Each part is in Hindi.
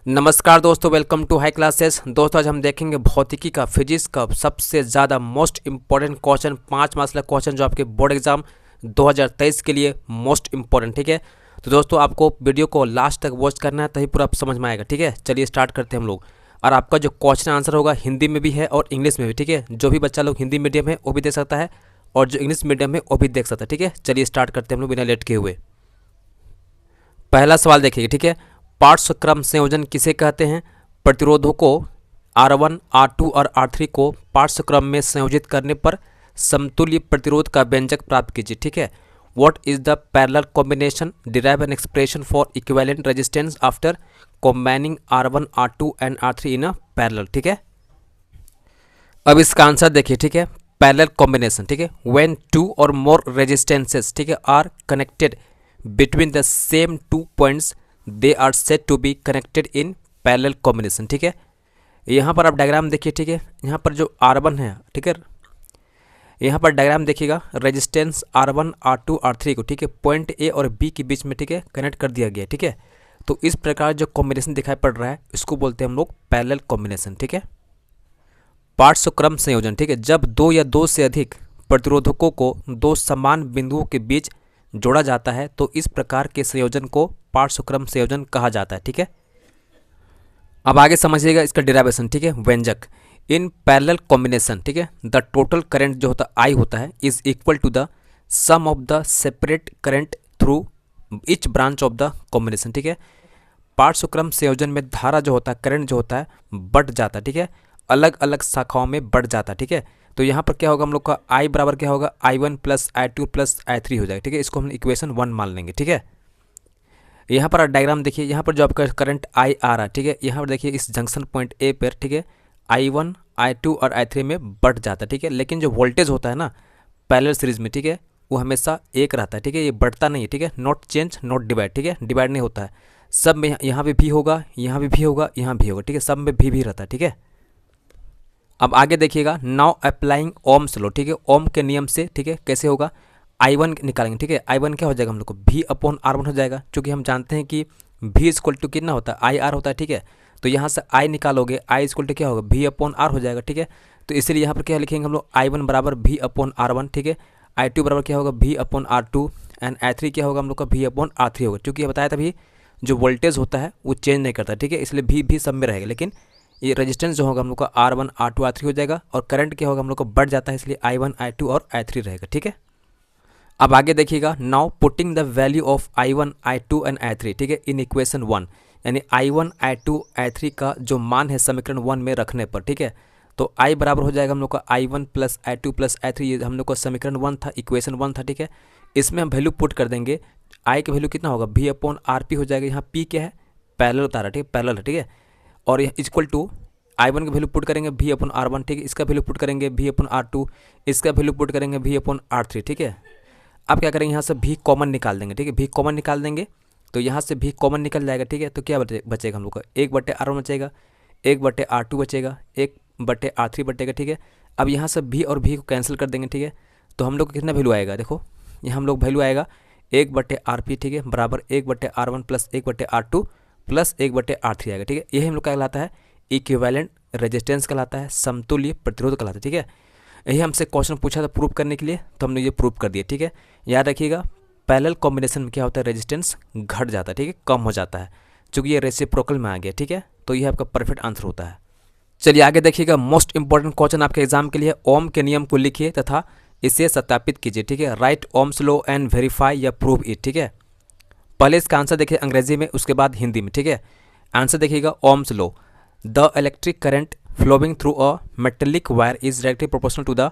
नमस्कार दोस्तों, वेलकम टू हाई क्लासेस। दोस्तों आज हम देखेंगे भौतिकी का, फिजिक्स का सबसे ज़्यादा मोस्ट इम्पॉर्टेंट क्वेश्चन, 5 मार्क्स का क्वेश्चन जो आपके बोर्ड एग्जाम 2023 के लिए मोस्ट इम्पॉर्टेंट। ठीक है, तो दोस्तों आपको वीडियो को लास्ट तक वॉच करना है, तभी पूरा आप समझ में आएगा। ठीक है, चलिए स्टार्ट करते हैं हम लोग। और आपका जो क्वेश्चन आंसर होगा हिंदी में भी है और इंग्लिश में भी। ठीक है, जो भी बच्चा लोग हिंदी मीडियम है वो भी देख सकता है और जो इंग्लिश मीडियम है वो भी देख सकता है। ठीक है, चलिए स्टार्ट करते हैं हम लोग बिना लेट किए हुए। पहला सवाल देखिए। ठीक है, पार्श्वक्रम संयोजन किसे कहते हैं? प्रतिरोधों को R1, R2 और R3 को पार्श्वक्रम में संयोजित करने पर समतुल्य प्रतिरोध का व्यंजक प्राप्त कीजिए। ठीक है, what is the parallel combination? Derive an expression for equivalent resistance after combining R1, R2 and R3 in a parallel. ठीक है, अब इसका आंसर देखिए। ठीक है, पैरेलल कॉम्बिनेशन। ठीक है, व्हेन टू और मोर रेजिस्टेंसेस, ठीक है, are connected between the same two points they are said to be connected in parallel combination. ठीक है, यहाँ पर आप डायग्राम देखिए। ठीक है, यहाँ पर जो R1 है, ठीक है, यहाँ पर डायग्राम देखिएगा, रेजिस्टेंस R1, R2, R3 को, ठीक है, पॉइंट ए और बी के बीच में, ठीक है, कनेक्ट कर दिया गया। ठीक है, तो इस प्रकार जो कॉम्बिनेशन दिखाई पड़ रहा है इसको बोलते हैं हम लोग पैरेलल कॉम्बिनेशन। ठीक है, पार्श्वक्रम संयोजन। ठीक है, जब दो या दो से अधिक प्रतिरोधकों को दो समान बिंदुओं के बीच जोड़ा जाता है तो इस प्रकार के संयोजन को पार्श्वक्रम संयोजन कहा जाता है। ठीक है, अब आगे समझिएगा इसका डेरिवेशन। ठीक है, व्यंजक इन पैरेलल कॉम्बिनेशन। ठीक है, द टोटल करंट जो होता है I होता है is equal to the sum of the separate current through each branch of the combination. ठीक है, पार्श्वक्रम संयोजन में धारा जो होता है, करंट जो होता है बढ़ जाता है। ठीक है, अलग अलग शाखाओं में बढ़ जाता है। ठीक है, तो यहाँ पर क्या होगा, हम लोग का I बराबर क्या होगा, I1 plus I2 plus I3 हो जाएगा। ठीक है, इसको हम इक्वेशन 1 मान लेंगे। ठीक है, यहाँ पर डायग्राम देखिए, यहाँ पर जो आपका करंट I आ रहा है, ठीक है, यहाँ पर देखिए इस जंक्शन पॉइंट ए पर, ठीक है, I1, I2 और I3 में बढ़ जाता है। ठीक है, लेकिन जो वोल्टेज होता है ना पैरेलल सीरीज में, ठीक है, वो हमेशा एक रहता है। ठीक है, ये बढ़ता नहीं है। ठीक है, नॉट चेंज नॉट डिवाइड। ठीक है, डिवाइड नहीं होता है, सब में यहाँ पे भी होगा, यहाँ भी होगा, यहाँ भी होगा। ठीक है, सब में भी रहता है। ठीक है, अब आगे देखिएगा, नाउ अप्लाइंग ओम्स लॉ। ठीक है, ओम के नियम से, ठीक है, कैसे होगा, I1 निकालेंगे। ठीक है, I1 क्या हो जाएगा हम लोग को V/R1 हो जाएगा, क्योंकि हम जानते हैं कि V इक्वल टू कितना होता है, IR होता है। ठीक है, तो यहाँ से I निकालोगे, I इक्वल टू क्या होगा, V/R हो जाएगा। ठीक है, तो इसलिए यहाँ पर क्या लिखेंगे हम लोग, I1 बराबर V/R1। ठीक है, I2 बराबर क्या होगा, V/R2 एंड I3 क्या होगा हम लोग का V/R3 होगा। क्योंकि ये बताया था भी जो वोल्टेज होता है वो चेंज नहीं करता। ठीक है, इसलिए भी सब में रहेगा, लेकिन ये रेजिस्टेंस जो होगा हम लोग का R1, R2, R3 हो जाएगा और करंट क्या होगा हम लोग का बढ़ जाता है, इसलिए I1, I2 और I3 रहेगा। ठीक है, अब आगे देखिएगा, now putting the value of I1, I2 and I3, ठीक है, इन इक्वेशन 1, यानी I1, I2, I3 का जो मान है समीकरण 1 में रखने पर। ठीक है, तो I बराबर हो जाएगा हम लोग का I1 plus I2 plus I3, ये हम लोग का समीकरण 1 था, इक्वेशन 1 था। ठीक है, इसमें हम वैल्यू पुट कर देंगे, I की वैल्यू कितना होगा, V/RP हो जाएगा। यहाँ P क्या है, पैरेलल बता रहा है। ठीक है, पैरेलल है। ठीक है, और इक्वल टू I1 की वैल्यू पुट करेंगे V/R1। ठीक है, इसका वैल्यू पुट करेंगे V/R2, इसका वैल्यू पुट करेंगे V/R3। ठीक है, अब क्या करेंगे, यहाँ से भी कॉमन निकाल देंगे। ठीक है, भी कॉमन निकाल देंगे तो यहाँ से भी कॉमन निकल जाएगा। ठीक है, तो क्या बचेगा हम लोग का, 1/R1 बचेगा, 1/R2 बचेगा, 1/R3 बचेगा। ठीक है, अब यहाँ से भी और भी को कैंसिल कर देंगे। ठीक है, तो हम लोग को कितना वैल्यू आएगा, देखो यहाँ हम लोग वैल्यू आएगा 1/RP, ठीक है, बराबर 1/R1 plus 1/R2 plus 1/R3 आएगा। ठीक है, यही हम लोग का कहलाता है इक्विवेलेंट रेजिस्टेंस कहलाता है, समतुल्य प्रतिरोध कहलाता है। ठीक है, यही हमसे क्वेश्चन पूछा था प्रूव करने के लिए, तो हमने ये प्रूव कर दिया। ठीक है, याद रखिएगा, पैरेलल कॉम्बिनेशन में क्या होता है, रेजिस्टेंस घट जाता है। ठीक है, कम हो जाता है, चूँकि ये रेसिप्रोकल में आ गया। ठीक है, तो ये आपका परफेक्ट आंसर होता है। चलिए आगे देखिएगा, मोस्ट इंपॉर्टेंट क्वेश्चन आपके एग्जाम के लिए, ओम के नियम को लिखिए तथा इसे सत्यापित कीजिए। ठीक है, right Ohm's law and verify या प्रूव इट। ठीक है, पहले इसका आंसर देखिए अंग्रेजी में, उसके बाद हिंदी में। ठीक है, आंसर देखिएगा, Ohm's law, the electric current flowing through a metallic wire is directly proportional to the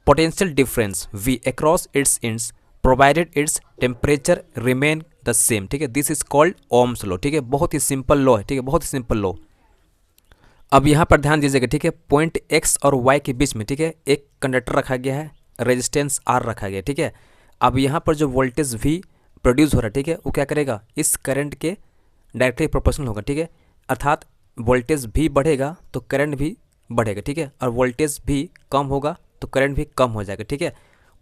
potential difference V across its ends provided its temperature remain the same। ठीक है, this is called ohms law. ठीक है, बहुत ही सिंपल लॉ है। ठीक है, बहुत ही सिंपल लॉ। अब यहाँ पर ध्यान दीजिएगा। ठीक है, पॉइंट X और Y के बीच में, ठीक है, एक कंडक्टर रखा गया है, रेजिस्टेंस R रखा गया है। ठीक है, अब यहाँ पर जो वोल्टेज V प्रोड्यूस हो रहा है, ठीक है, वो क्या करेगा, इस करंट के डायरेक्टली प्रोपोर्शनल होगा। ठीक है, अर्थात वोल्टेज भी बढ़ेगा तो करंट भी बढ़ेगा। ठीक है, और वोल्टेज भी कम होगा तो करंट भी कम हो जाएगा। ठीक है,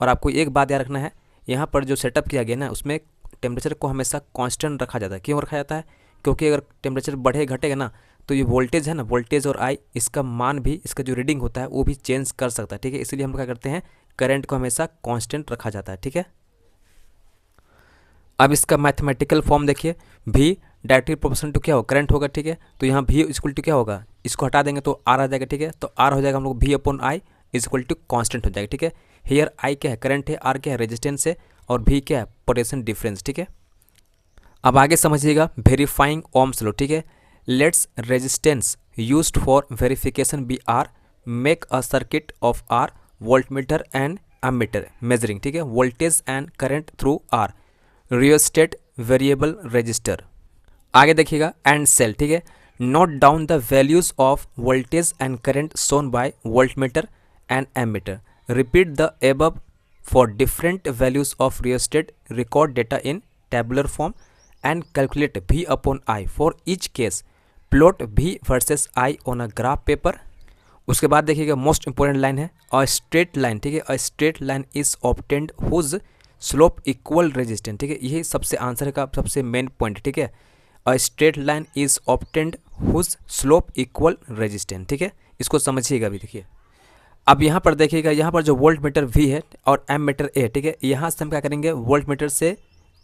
और आपको एक बात याद रखना है, यहाँ पर जो सेटअप किया गया ना उसमें टेम्परेचर को हमेशा कांस्टेंट रखा जाता है। क्यों रखा जाता है, क्योंकि अगर टेम्परेचर बढ़े घटेगा ना तो ये वोल्टेज है ना, वोल्टेज और आई, इसका मान भी, इसका जो रीडिंग होता है वो भी चेंज कर सकता है। ठीक है, इसलिए हम लोग क्या करते हैं, करंट को हमेशा कांस्टेंट रखा जाता है। ठीक है, अब इसका मैथमेटिकल फॉर्म देखिए, भी डायरेक्टली प्रोपोर्शनल टू क्या होगा, करंट होगा। ठीक है, तो यहाँ भी इक्वल टू क्या होगा, इसको हटा देंगे तो आर आ जाएगा। ठीक है, तो आर हो जाएगा हम लोग भी upon I equal to constant हो जाएगा। ठीक है, हेयर आई क्या है, करंट है, आर क्या है, रेजिस्टेंस है, और भी क्या है, पोटेंशियल डिफरेंस। ठीक है, अब आगे समझिएगा वेरीफाइंग ओम्स लॉ। ठीक है, let's resistance used for verification be R, make a circuit of R, voltmeter and ammeter measuring. ठीक है, voltage and current through R, rheostat variable resistor. आगे देखिएगा एंड सेल। ठीक है, note down the values of voltage and current shown by voltmeter and ammeter, repeat the above for different values of rheostat, record data in tabular form and calculate V upon I for each case, plot V versus I on a graph paper. उसके बाद देखिएगा मोस्ट इंपॉर्टेंट लाइन है, अ स्ट्रेट लाइन। ठीक है, a straight line is obtained whose slope equal resistance. ठीक है, यही सबसे आंसर का सबसे मेन पॉइंट। ठीक है, a straight line is obtained whose slope equal resistance. ठीक है, इसको समझिएगा भी। देखिए अब यहाँ पर देखिएगा, यहाँ पर जो वोल्ट मीटर V है और एम मीटर A। ठीक है, यहाँ से हम क्या करेंगे, वोल्ट मीटर से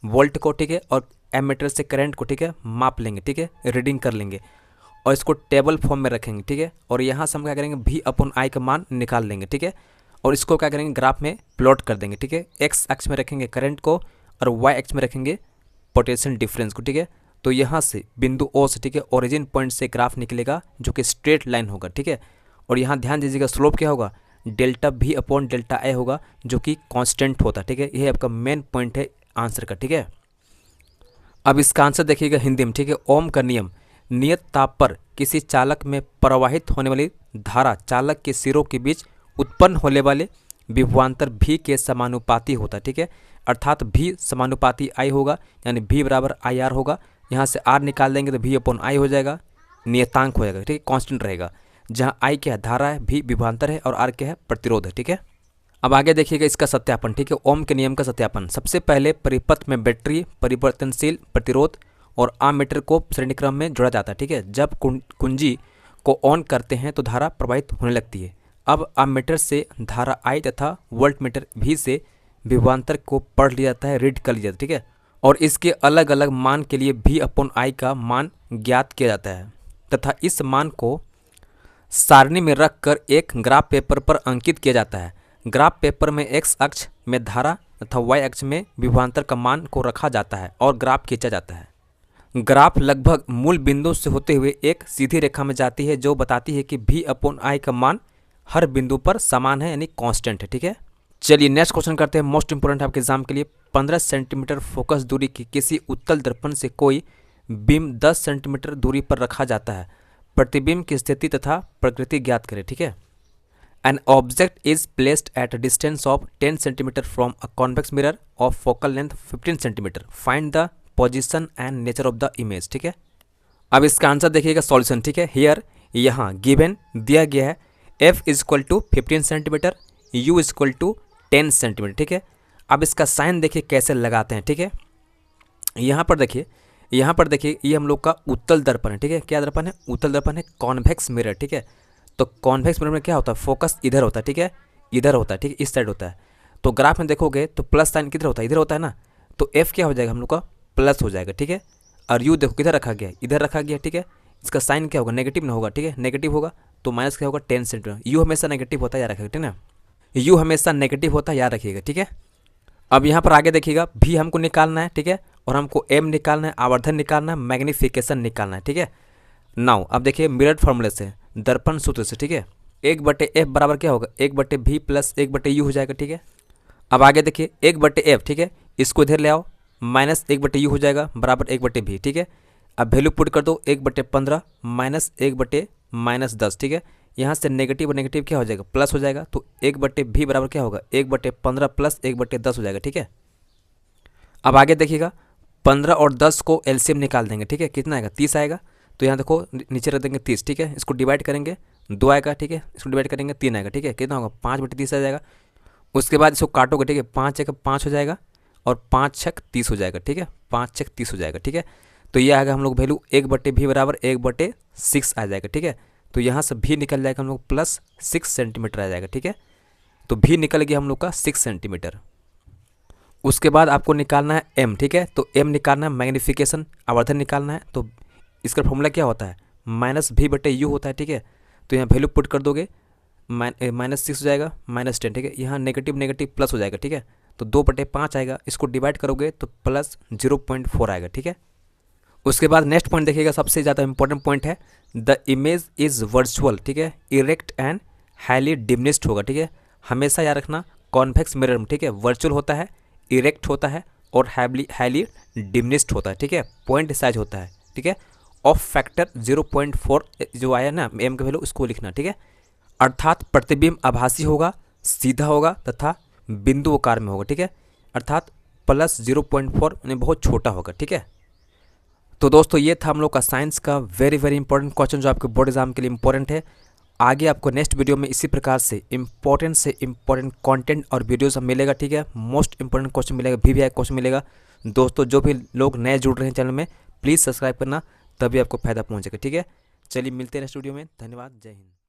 वोल्ट को, ठीक है, और एम मीटर से करंट को, ठीक है, माप लेंगे। ठीक है, रीडिंग कर लेंगे और इसको टेबल फॉर्म में रखेंगे। ठीक है, और यहाँ से हम क्या करेंगे, V अपॉन आई का मान निकाल लेंगे। ठीक है, और इसको क्या करेंगे, ग्राफ में प्लॉट कर देंगे। ठीक है, एक्स अक्ष में रखेंगे करंट को और वाई अक्ष में रखेंगे पोटेंशियल डिफरेंस को। ठीक है, तो यहाँ से बिंदु ओ से, ठीक है, ओरिजिन पॉइंट से ग्राफ निकलेगा जो कि स्ट्रेट लाइन होगा। ठीक है, और यहाँ ध्यान दीजिएगा स्लोप क्या होगा, delta V upon delta A होगा जो कि कांस्टेंट होता है। ठीक है, यह आपका मेन पॉइंट है आंसर का। ठीक है, अब इसका आंसर देखिएगा हिंदी में। ठीक है, ओम का नियम, नियत ताप पर किसी चालक में प्रवाहित होने वाली धारा चालक के सिरों के बीच उत्पन्न होने वाले विभवांतर V के समानुपाती होता है। ठीक है, अर्थात V समानुपाती I होगा, यानी V बराबर IR होगा। यहाँ से R निकाल देंगे तो V अपॉन I हो जाएगा, नियतांक हो जाएगा। ठीक है, कांस्टेंट रहेगा, जहाँ I क्या है, धारा है, V विभवांतर है और R क्या है, प्रतिरोध है। ठीक है, अब आगे देखिएगा इसका सत्यापन। ठीक है, ओम के नियम का सत्यापन, सबसे पहले परिपथ में बैटरी, परिवर्तनशील प्रतिरोध और आमीटर को श्रेणी क्रम में जोड़ा जाता है। ठीक है, जब कुंजी को ऑन करते हैं तो धारा प्रवाहित होने लगती है। अब आमीटर से धारा I तथा वोल्टमीटर V से विभवांतर को पढ़ लिया जाता है, रीड कर लिया जाता है। ठीक है, और इसके अलग अलग मान के लिए V अपॉन I का मान ज्ञात किया जाता है तथा इस मान को सारणी में रखकर एक ग्राफ पेपर पर अंकित किया जाता है। ग्राफ पेपर में एक्स अक्ष में धारा तथा वाई अक्ष में विभवांतर का मान को रखा जाता है और ग्राफ खींचा जाता है। ग्राफ लगभग मूल बिंदु से होते हुए एक सीधी रेखा में जाती है जो बताती है कि V अपॉन आई का मान हर बिंदु पर समान है, यानी कांस्टेंट है। ठीक है, चलिए नेक्स्ट क्वेश्चन करते हैं, मोस्ट इंपोर्टेंट आपके एग्जाम के लिए। 15 सेंटीमीटर फोकस दूरी की किसी उत्तल दर्पण से कोई बीम 10 सेंटीमीटर दूरी पर रखा जाता है। प्रतिबिंब की स्थिति तथा प्रकृति ज्ञात करें। ठीक है, An object is placed at a distance of 10 cm from a convex mirror of focal length 15 cm. Find the position and nature of the image. ठीक है, अब इसका आंसर देखिएगा सॉल्यूशन। ठीक है, हियर यहाँ गिवन दिया गया है F is equal to 15 centimetre, U is equal to 10 centimetre. ठीक है, अब इसका साइन देखिए कैसे लगाते हैं। ठीक है, यहाँ पर देखिए, यहाँ पर देखिए ये हम लोग का उत्तल दर्पण है। ठीक है, क्या दर्पण है, उत्तल दर्पण है, कॉन्वेक्स मिरर। ठीक है, तो कॉन्वेक्स मिरर में क्या होता है, फोकस इधर होता है। ठीक है, इधर होता है। ठीक है, इस साइड होता है। तो ग्राफ में देखोगे तो प्लस साइन किधर होता है, इधर होता है ना, तो F क्या हो जाएगा हम लोग का, प्लस हो जाएगा। ठीक है, और U देखो किधर रखा गया, इधर रखा गया। ठीक है, इसका साइन क्या होगा, नेगेटिव ना होगा। ठीक है, नेगेटिव होगा तो माइनस क्या होगा, 10 सेंटीमीटर। U हमेशा नेगेटिव होता है, याद रखिएगा। ठीक है ना, U हमेशा नेगेटिव होता है, याद रखिएगा। ठीक है, अब यहाँ पर आगे देखिएगा V हमको निकालना है। ठीक है, और हमको M निकालना है, आवर्धन निकालना है, मैग्नीफिकेशन निकालना है। ठीक है, नाउ अब देखिए मिरर फॉर्मूले से, दर्पण सूत्र से। ठीक है, 1/F बराबर क्या होगा, 1/V प्लस 1/U हो जाएगा। ठीक है, अब आगे देखिए 1/F। ठीक है, इसको इधर ले आओ, माइनस 1/U हो जाएगा बराबर 1/V। ठीक है, अब वैल्यू पुट कर दो, 1/15 माइनस 1/-10। ठीक है, यहाँ से नेगेटिव और नेगेटिव क्या हो जाएगा, प्लस हो जाएगा। तो 1/V बराबर क्या होगा, 1/15 प्लस 1/10 हो जाएगा। ठीक है, अब आगे देखिएगा 15 और 10 को एलसीएम निकाल देंगे। ठीक है, कितना आएगा, 30 आएगा। तो यहाँ देखो नीचे रख देंगे 30। ठीक है, इसको डिवाइड करेंगे 2 आएगा। ठीक है, इसको डिवाइड करेंगे 3 आएगा। ठीक है, कितना होगा, 5/30 आ जाएगा। उसके बाद इसको काटोगे। ठीक है, 5 1 5 हो जाएगा और 5 6 30 हो जाएगा। ठीक है, 5 6 30 हो जाएगा। ठीक है, तो ये आएगा हम लोग वैल्यू 1/v बराबर 1/6 आ जाएगा। ठीक है, तो यहाँ से भी निकल जाएगा हम लोग प्लस 6 सेंटीमीटर आ जाएगा। ठीक है, तो भी निकल गया हम लोग का 6 सेंटीमीटर। उसके बाद आपको निकालना है m। ठीक है, तो m निकालना है, मैग्नीफिकेशन आवर्धन निकालना है। तो इसका फॉर्मूला क्या होता है, -v/u होता है। ठीक है, तो यहाँ वैल्यू पुट कर दोगे, -6 हो जाएगा -10। ठीक है, यहाँ नेगेटिव नेगेटिव प्लस हो जाएगा। ठीक है, तो 2/5 आएगा, इसको डिवाइड करोगे तो प्लस 0.4 आएगा। ठीक है, उसके बाद नेक्स्ट पॉइंट देखिएगा, सबसे ज़्यादा इंपॉर्टेंट पॉइंट है, द इमेज इज़ वर्चुअल। ठीक है, इरेक्ट एंड हाईली डिमिनिश्ड होगा। ठीक है, हमेशा याद रखना कॉन्वेक्स मिरर में, ठीक है, वर्चुअल होता है, इरेक्ट होता है और हाईली डिमिनिश्ड होता है। ठीक है, पॉइंट साइज होता है। ठीक है, ऑफ फैक्टर 0.4 जो आया ना एम का वैल्यू, उसको लिखना। ठीक है, अर्थात प्रतिबिंब आभासी होगा, सीधा होगा तथा बिंदु आकार में होगा। ठीक है, अर्थात प्लस 0.4 यानी बहुत छोटा होगा। ठीक है, तो दोस्तों ये था हम लोग का साइंस का वेरी इंपॉर्टेंट क्वेश्चन जो आपके बोर्ड एग्जाम के लिए इंपॉर्टेंट है। आगे आपको नेक्स्ट वीडियो में इसी प्रकार से इंपॉर्टेंट कंटेंट और वीडियोस मिलेगा। ठीक है, मोस्ट इंपॉर्टेंट क्वेश्चन मिलेगा, VVI क्वेश्चन मिलेगा। दोस्तों जो भी लोग नए जुड़ रहे हैं चैनल में, प्लीज़ सब्सक्राइब करना, तभी आपको फायदा पहुंचेगा। ठीक है, चलिए मिलते हैं नेक्स्ट वीडियो में। धन्यवाद, जय हिंद।